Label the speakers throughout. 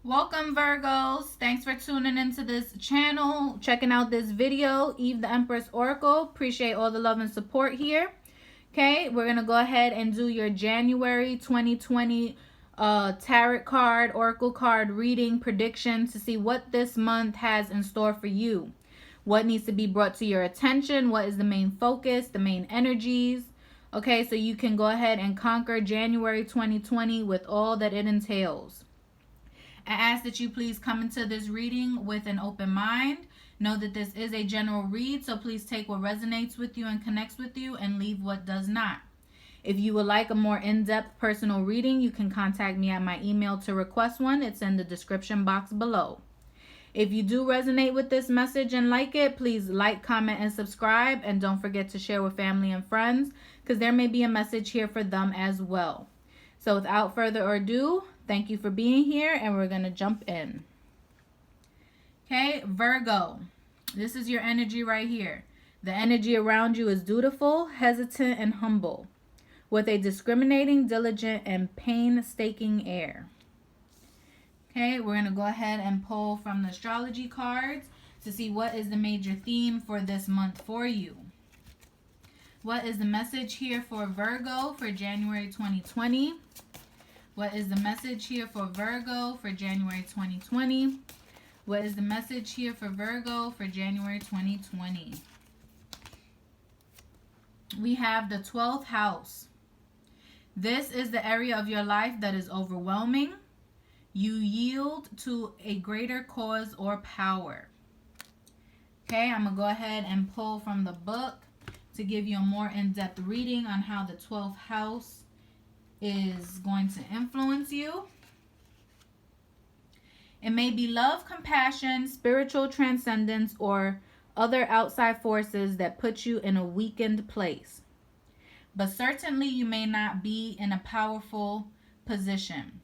Speaker 1: Welcome, Virgos. Thanks for tuning into this channel, checking out this video, Eve the Empress Oracle. Appreciate all the love and support here. Okay, we're going to go ahead and do your January 2020 tarot card, oracle card reading prediction to see what this month has in store for you. What needs to be brought to your attention? What is the main focus, the main energies? Okay, so you can go ahead and conquer January 2020 with all that it entails. I ask that you please come into this reading with an open mind. Know that this is a general read, so please take what resonates with you and connects with you and leave what does not. If you would like a more in-depth personal reading, you can contact me at my email to request one. It's in the description box below. If you do resonate with this message and like it, please like, comment, and subscribe. And don't forget to share with family and friends, because there may be a message here for them as well. So without further ado, thank you for being here, and we're going to jump in. Okay, Virgo, this is your energy right here. The energy around you is dutiful, hesitant, and humble, with a discriminating, diligent, and painstaking air. Okay, we're going to go ahead and pull from the astrology cards to see what is the major theme for this month for you. What is the message here for Virgo for January 2020? What is the message here for Virgo for January 2020? What is the message here for Virgo for January 2020? We have the 12th house. This is the area of your life that is overwhelming. You yield to a greater cause or power. Okay, I'm going to go ahead and pull from the book to give you a more in-depth reading on how the 12th house is going to influence you. It may be love, compassion, spiritual transcendence, or other outside forces that put you in a weakened place. But certainly you may not be in a powerful position.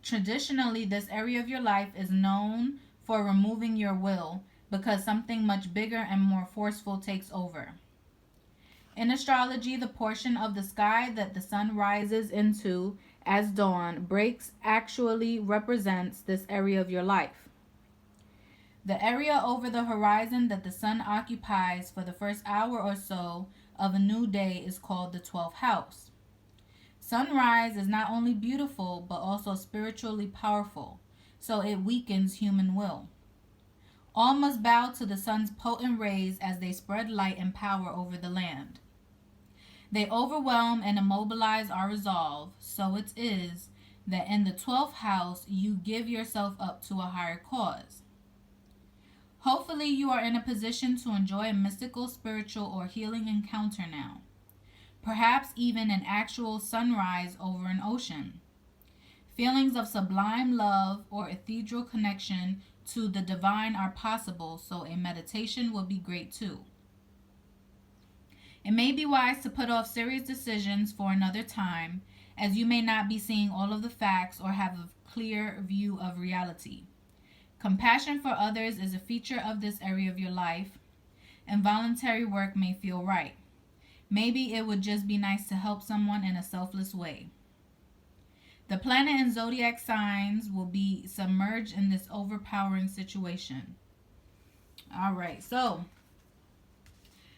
Speaker 1: Traditionally, this area of your life is known for removing your will because something much bigger and more forceful takes over. In astrology, the portion of the sky that the sun rises into as dawn breaks actually represents this area of your life. The area over the horizon that the sun occupies for the first hour or so of a new day is called the 12th house. Sunrise is not only beautiful, but also spiritually powerful, so it weakens human will. All must bow to the sun's potent rays as they spread light and power over the land. They overwhelm and immobilize our resolve, so it is that in the 12th house you give yourself up to a higher cause. Hopefully you are in a position to enjoy a mystical, spiritual, or healing encounter now. Perhaps even an actual sunrise over an ocean. Feelings of sublime love or ethereal connection to the divine are possible, so a meditation will be great too. It may be wise to put off serious decisions for another time, as you may not be seeing all of the facts or have a clear view of reality. Compassion for others is a feature of this area of your life, and voluntary work may feel right. Maybe it would just be nice to help someone in a selfless way. The planet and zodiac signs will be submerged in this overpowering situation. All right, so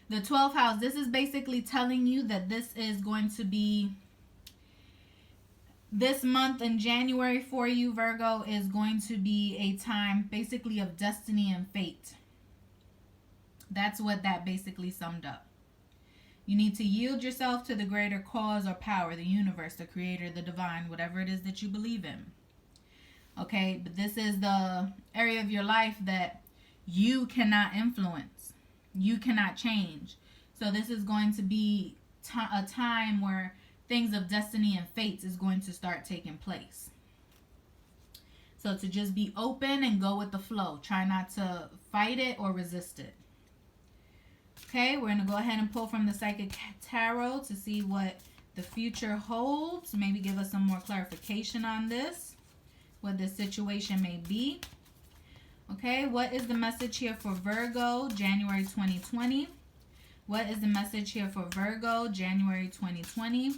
Speaker 1: the 12th house, this is basically telling you that this is going to be, this month in January for you, Virgo, is going to be a time basically of destiny and fate. That's what that basically summed up. You need to yield yourself to the greater cause or power, the universe, the creator, the divine, whatever it is that you believe in. Okay, but this is the area of your life that you cannot influence. You cannot change. So this is going to be a time where things of destiny and fates is going to start taking place. So to just be open and go with the flow. Try not to fight it or resist it. Okay, we're going to go ahead and pull from the Psychic Tarot to see what the future holds. Maybe give us some more clarification on this, what this situation may be. Okay, what is the message here for Virgo, January 2020? What is the message here for Virgo, January 2020?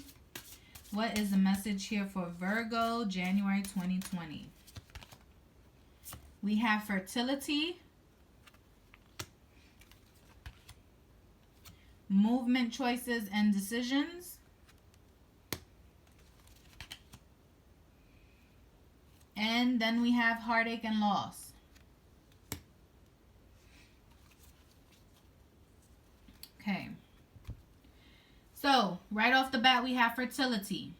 Speaker 1: What is the message here for Virgo, January 2020? We have fertility, movement, choices, and decisions. And then we have heartache and loss. Okay. So, right off the bat, we have fertility.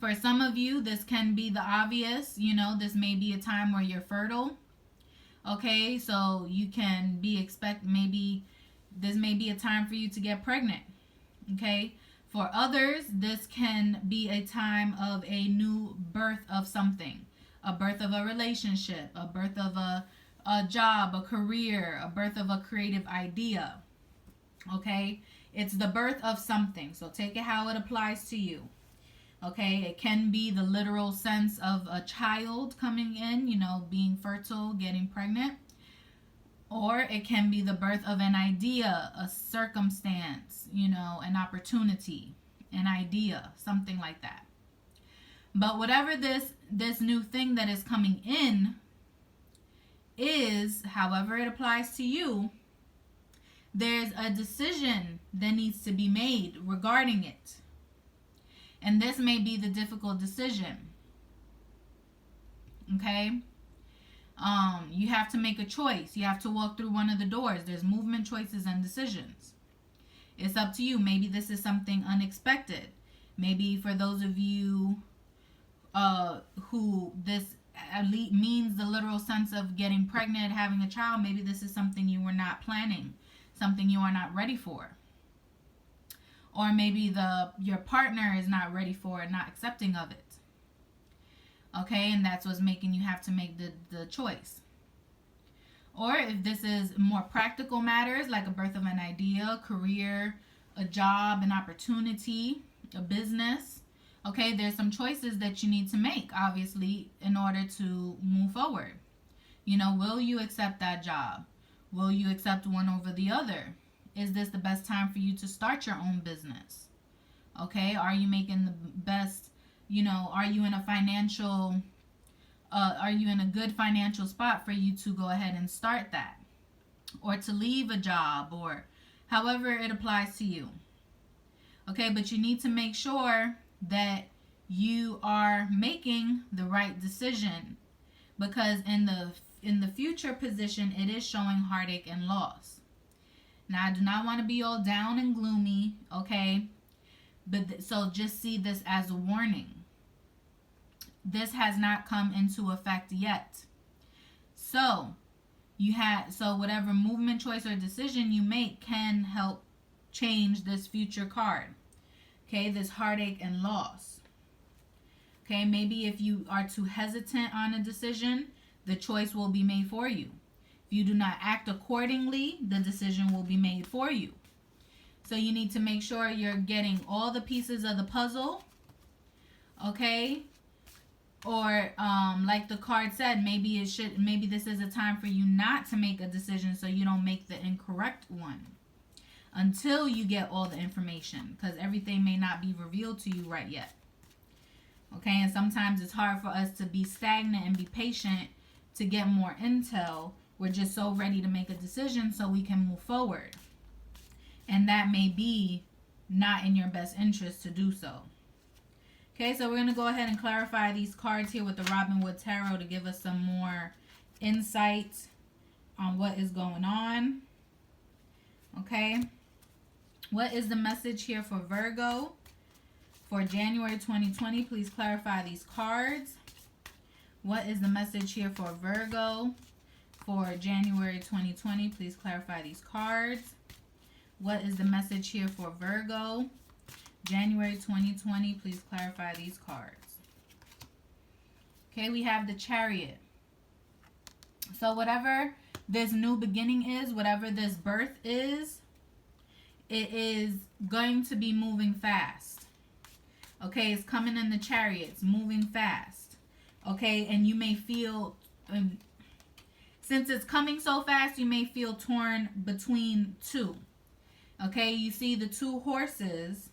Speaker 1: For some of you, this can be the obvious. You know, this may be a time where you're fertile. Okay, so you can be maybe this may be a time for you to get pregnant. Okay. For others, this can be a time of a new birth of something. A birth of a relationship, a birth of a job, a career, a birth of a creative idea. Okay? It's the birth of something. So take it how it applies to you. Okay? It can be the literal sense of a child coming in, you know, being fertile, getting pregnant. Or it can be the birth of an idea, a circumstance, you know, an opportunity, an idea, something like that. But whatever this new thing that is coming in is, however it applies to you, there's a decision that needs to be made regarding it. And this may be the difficult decision. Okay? You have to make a choice. You have to walk through one of the doors. There's movement, choices, and decisions. It's up to you. Maybe this is something unexpected. Maybe for those of you who this means the literal sense of getting pregnant, having a child, maybe this is something you were not planning, something you are not ready for. Or maybe your partner is not ready for it, not accepting of it. Okay, and that's what's making you have to make the choice. Or if this is more practical matters, like a birth of an idea, career, a job, an opportunity, a business. Okay, there's some choices that you need to make, obviously, in order to move forward. You know, will you accept that job? Will you accept one over the other? Is this the best time for you to start your own business? Okay, are you making the best, you know, are you in a good financial spot for you to go ahead and start that? Or to leave a job, or however it applies to you. Okay, but you need to make sure that you are making the right decision, because in the future position it is showing heartache and loss. Now, I do not want to be all down and gloomy, okay, but so just see this as a warning. This has not come into effect yet. So whatever movement, choice, or decision you make can help change this future card. Okay, this heartache and loss. Okay, maybe if you are too hesitant on a decision, the choice will be made for you. If you do not act accordingly, the decision will be made for you. So you need to make sure you're getting all the pieces of the puzzle. Okay? Or like the card said, maybe this is a time for you not to make a decision so you don't make the incorrect one until you get all the information, because everything may not be revealed to you right yet. Okay, and sometimes it's hard for us to be stagnant and be patient to get more intel. We're just so ready to make a decision so we can move forward. And that may be not in your best interest to do so. Okay, so we're going to go ahead and clarify these cards here with the Robin Wood Tarot to give us some more insight on what is going on. Okay. What is the message here for Virgo for January 2020? Please clarify these cards. What is the message here for Virgo for January 2020? Please clarify these cards. What is the message here for Virgo January 2020? Please clarify these cards. Okay, we have the Chariot. So whatever this new beginning is, whatever this birth is, it is going to be moving fast. Okay, it's coming in the Chariot. It's moving fast. Okay, and you may feel, since it's coming so fast, you may feel torn between two. Okay, you see the two horses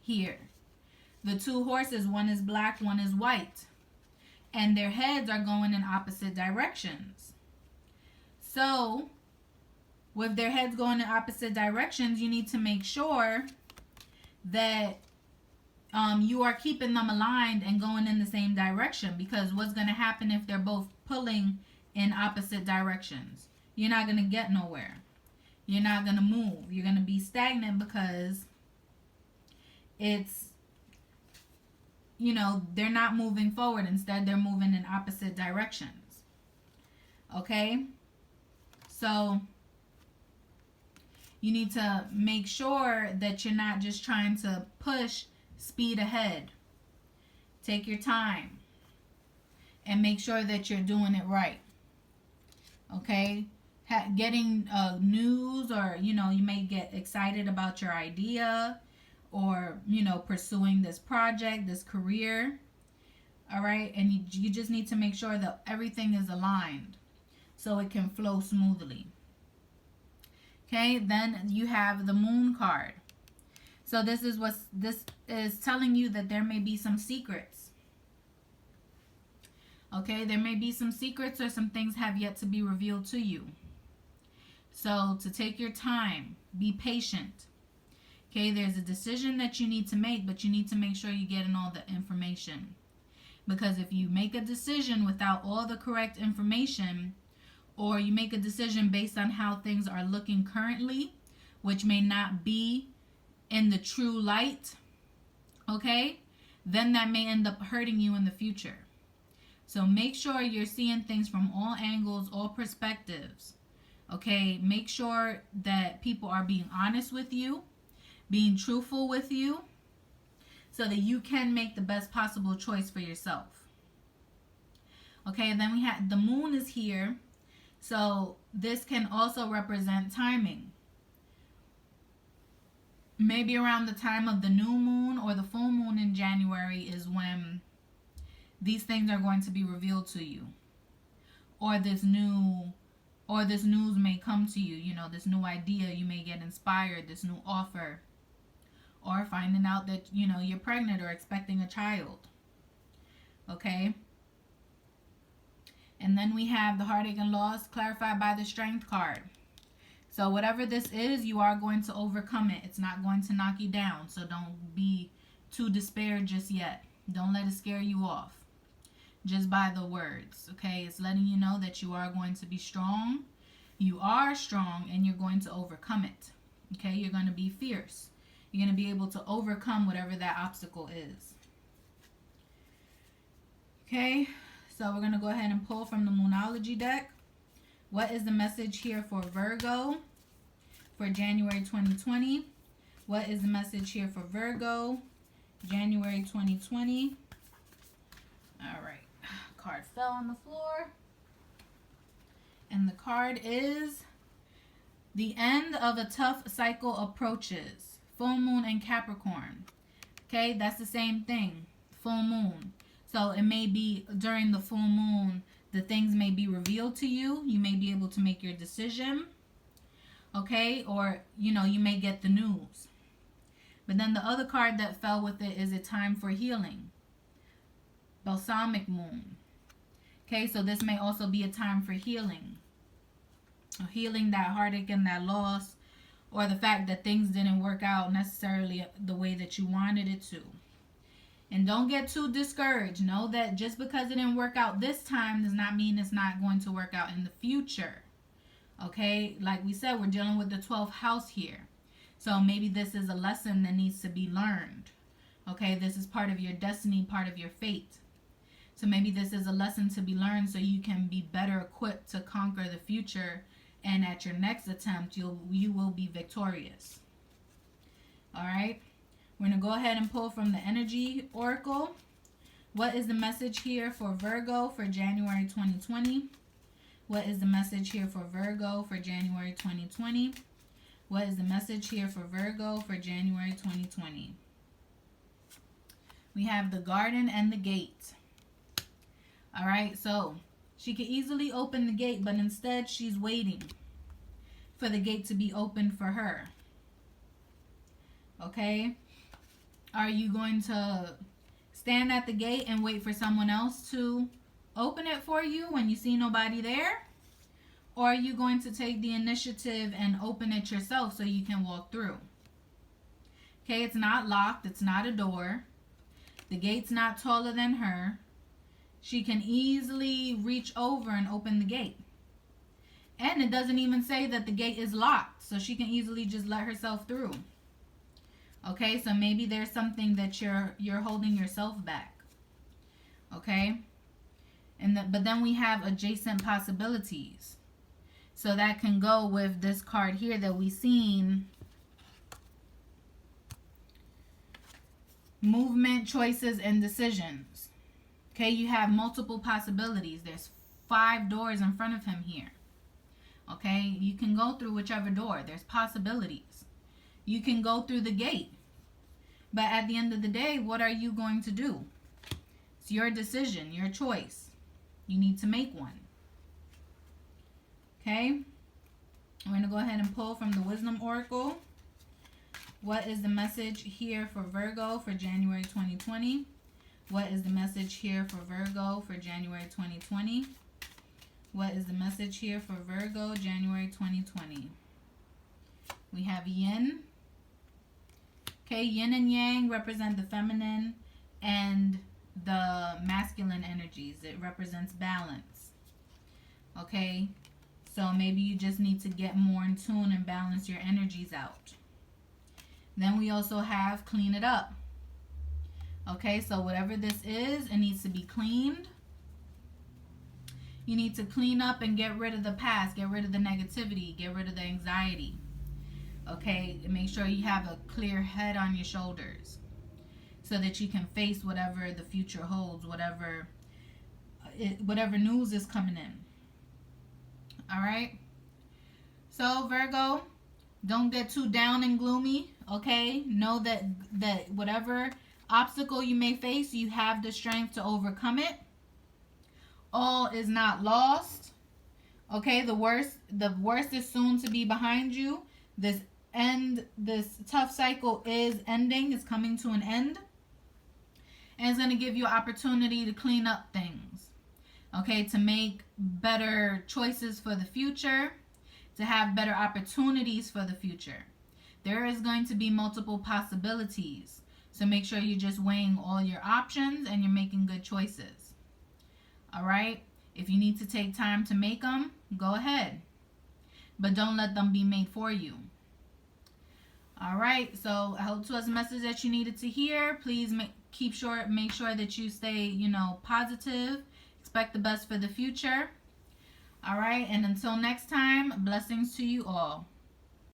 Speaker 1: here. The two horses, one is black, one is white. and their heads are going in opposite directions. So with their heads going in opposite directions, you need to make sure that you are keeping them aligned and going in the same direction, because what's going to happen if they're both pulling in opposite directions? You're not going to get nowhere. You're not going to move. You're going to be stagnant, because it's, you know, they're not moving forward. Instead, they're moving in opposite directions. Okay? So you need to make sure that you're not just trying to push speed ahead. Take your time and make sure that you're doing it right. Okay? Getting news, or, you know, you may get excited about your idea, or, you know, pursuing this project, this career. All right? And you just need to make sure that everything is aligned so it can flow smoothly. Okay? Then you have the Moon card. So this is telling you that there may be some secrets. Okay? There may be some secrets, or some things have yet to be revealed to you. So to take your time, be patient. Okay, there's a decision that you need to make, but you need to make sure you're getting all the information. Because if you make a decision without all the correct information, or you make a decision based on how things are looking currently, which may not be in the true light, okay, then that may end up hurting you in the future. So make sure you're seeing things from all angles, all perspectives. Okay, make sure that people are being honest with you, being truthful with you, so that you can make the best possible choice for yourself. Okay, and then we have the Moon is here. So this can also represent timing. Maybe around the time of the new moon or the full moon in January is when these things are going to be revealed to you. Or this news may come to you, you know, this new idea, you may get inspired, this new offer, or finding out that, you know, you're pregnant or expecting a child. Okay? And then we have the Heartache and Loss clarified by the Strength card. So whatever this is, you are going to overcome it. It's not going to knock you down. So don't be too despaired just yet. Don't let it scare you off just by the words. Okay? It's letting you know that you are going to be strong. You are strong, and you're going to overcome it. Okay? You're going to be fierce. You're going to be able to overcome whatever that obstacle is. Okay? So we're going to go ahead and pull from the Moonology deck. What is the message here for Virgo for January 2020? What is the message here for Virgo, January 2020? All right. Card fell on the floor. And the card is the end of a tough cycle approaches. Full moon and Capricorn. Okay, that's the same thing. Full moon. So it may be during the full moon, the things may be revealed to you. You may be able to make your decision. Okay, or, you know, you may get the news. But then the other card that fell with it is a time for healing. Balsamic moon. Okay, so this may also be a time for healing. Healing that heartache and that loss, or the fact that things didn't work out necessarily the way that you wanted it to. And don't get too discouraged. Know that just because it didn't work out this time does not mean it's not going to work out in the future. Okay? Like we said, we're dealing with the 12th house here. So maybe this is a lesson that needs to be learned. Okay? This is part of your destiny, part of your fate. So maybe this is a lesson to be learned so you can be better equipped to conquer the future. And at your next attempt, you will be victorious. All right? We're going to go ahead and pull from the Energy Oracle. What is the message here for Virgo for January 2020? What is the message here for Virgo for January 2020? What is the message here for Virgo for January 2020? We have the Garden and the Gate. All right, so she could easily open the gate, but instead she's waiting for the gate to be opened for her. Okay? Are you going to stand at the gate and wait for someone else to open it for you when you see nobody there? Or are you going to take the initiative and open it yourself so you can walk through? Okay, it's not locked. It's not a door. The gate's not taller than her. She can easily reach over and open the gate. And it doesn't even say that the gate is locked, so she can easily just let herself through. Okay, so maybe there's something that you're holding yourself back. Okay? But then we have adjacent possibilities. So that can go with this card here that we seen. Movement, choices, and decisions. Okay, you have multiple possibilities. There's 5 doors in front of him here. Okay, you can go through whichever door. There's possibilities. You can go through the gate. But at the end of the day, what are you going to do? It's your decision, your choice. You need to make one. Okay, we're going to go ahead and pull from the Wisdom Oracle. What is the message here for Virgo for January 2020? What is the message here for Virgo for January 2020? What is the message here for Virgo, January 2020? We have Yin. Okay, Yin and Yang represent the feminine and the masculine energies. It represents balance. Okay, so maybe you just need to get more in tune and balance your energies out. Then we also have clean it up. Okay, so whatever this is, it needs to be cleaned. You need to clean up and get rid of the past, get rid of the negativity, get rid of the anxiety. Okay, make sure you have a clear head on your shoulders so that you can face whatever the future holds, whatever news is coming in. All right, so Virgo, don't get too down and gloomy. Okay, know that whatever obstacle you may face, you have the strength to overcome it. All is not lost. Okay, the worst is soon to be behind you. This tough cycle is ending. It's coming to an end. And it's going to give you opportunity to clean up things. Okay, to make better choices for the future, to have better opportunities for the future. There is going to be multiple possibilities. So make sure you're just weighing all your options and you're making good choices. All right? If you need to take time to make them, go ahead. But don't let them be made for you. All right, so I hope it was a message that you needed to hear. Please make sure that you stay, positive. Expect the best for the future. All right, and until next time, blessings to you all.